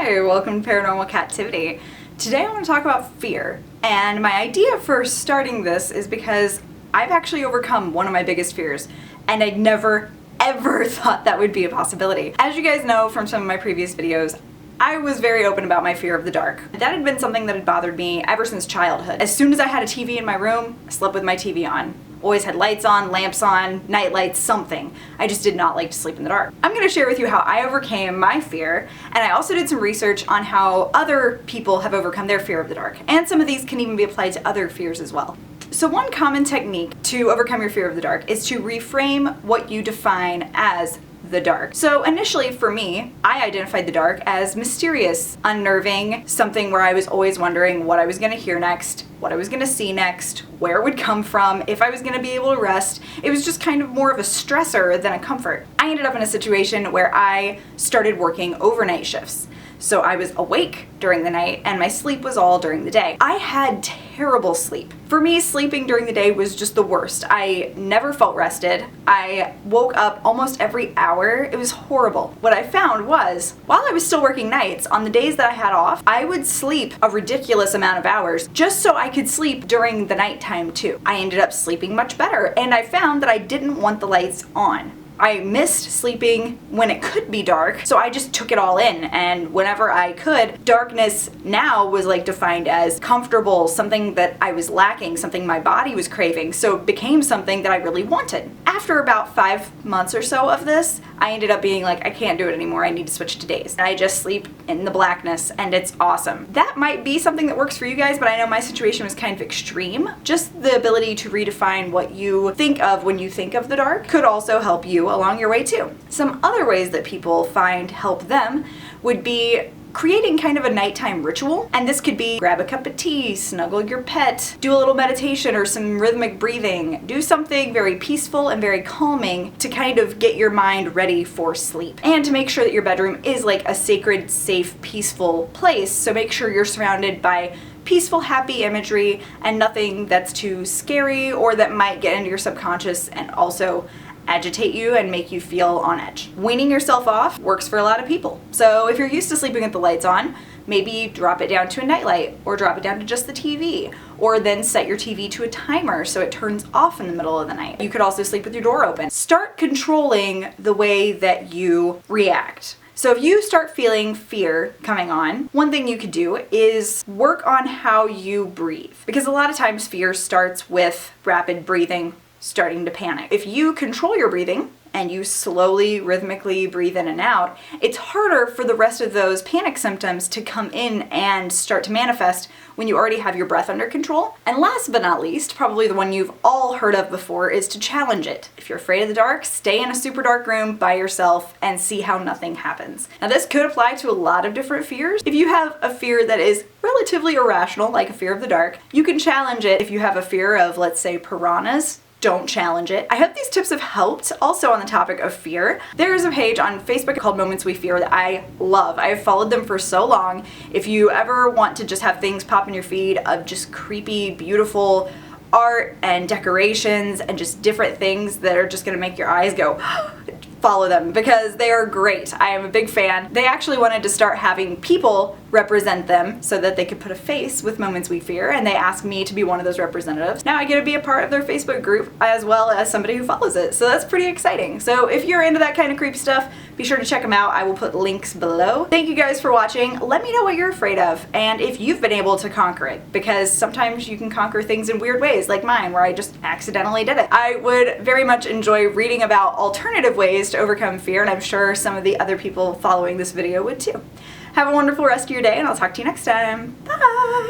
Hi, welcome to Paranormal Captivity. Today I want to talk about fear, and my idea for starting this is because I've actually overcome one of my biggest fears, and I'd never ever thought that would be a possibility. As you guys know from some of my previous videos, I was very open about my fear of the dark. That had been something that had bothered me ever since childhood. As soon as I had a TV in my room, I slept with my TV on. Always had lights on, lamps on, night lights, something. I just did not like to sleep in the dark. I'm going to share with you how I overcame my fear, and I also did some research on how other people have overcome their fear of the dark, and some of these can even be applied to other fears as well. So one common technique to overcome your fear of the dark is to reframe what you define as the dark. So initially for me, I identified the dark as mysterious, unnerving, something where I was always wondering what I was going to hear next, what I was going to see next, where it would come from, if I was going to be able to rest. It was just kind of more of a stressor than a comfort. I ended up in a situation where I started working overnight shifts. So I was awake during the night and my sleep was all during the day. I had terrible sleep. For me, sleeping during the day was just the worst. I never felt rested. I woke up almost every hour. It was horrible. What I found was, while I was still working nights, on the days that I had off, I would sleep a ridiculous amount of hours just so I could sleep during the nighttime too. I ended up sleeping much better, and I found that I didn't want the lights on. I missed sleeping when it could be dark, so I just took it all in, and whenever I could, darkness now was like defined as comfortable, something that I was lacking, something my body was craving, so it became something that I really wanted. After about 5 months or so of this, I ended up being like, I can't do it anymore, I need to switch to days. And I just sleep in the blackness, and it's awesome. That might be something that works for you guys, but I know my situation was kind of extreme. Just the ability to redefine what you think of when you think of the dark could also help you along your way too. Some other ways that people find help them would be creating kind of a nighttime ritual, and this could be grab a cup of tea, snuggle your pet, do a little meditation or some rhythmic breathing, do something very peaceful and very calming to kind of get your mind ready for sleep, and to make sure that your bedroom is like a sacred, safe, peaceful place. So make sure you're surrounded by peaceful, happy imagery and nothing that's too scary or that might get into your subconscious and also agitate you and make you feel on edge. Weaning yourself off works for a lot of people. So if you're used to sleeping with the lights on, maybe drop it down to a nightlight, or drop it down to just the TV, or then set your TV to a timer so it turns off in the middle of the night. You could also sleep with your door open. Start controlling the way that you react. So if you start feeling fear coming on, one thing you could do is work on how you breathe. Because a lot of times fear starts with rapid breathing, starting to panic. If you control your breathing and you slowly, rhythmically breathe in and out, it's harder for the rest of those panic symptoms to come in and start to manifest when you already have your breath under control. And last but not least, probably the one you've all heard of before, is to challenge it. If you're afraid of the dark, stay in a super dark room by yourself and see how nothing happens. Now this could apply to a lot of different fears. If you have a fear that is relatively irrational, like a fear of the dark, you can challenge it. If you have a fear of, let's say, piranhas, don't challenge it. I hope these tips have helped. Also on the topic of fear, there is a page on Facebook called Moments We Fear that I love. I have followed them for so long. If you ever want to just have things pop in your feed of just creepy, beautiful art and decorations and just different things that are just gonna make your eyes go, follow them because they are great. I am a big fan. They actually wanted to start having people represent them so that they could put a face with Moments We Fear, and they asked me to be one of those representatives. Now I get to be a part of their Facebook group as well as somebody who follows it, so that's pretty exciting. So if you're into that kind of creepy stuff, be sure to check them out. I will put links below. Thank you guys for watching. Let me know what you're afraid of and if you've been able to conquer it, because sometimes you can conquer things in weird ways like mine where I just accidentally did it. I would very much enjoy reading about alternative ways to overcome fear, and I'm sure some of the other people following this video would too. Have a wonderful rest of your day, and I'll talk to you next time. Bye!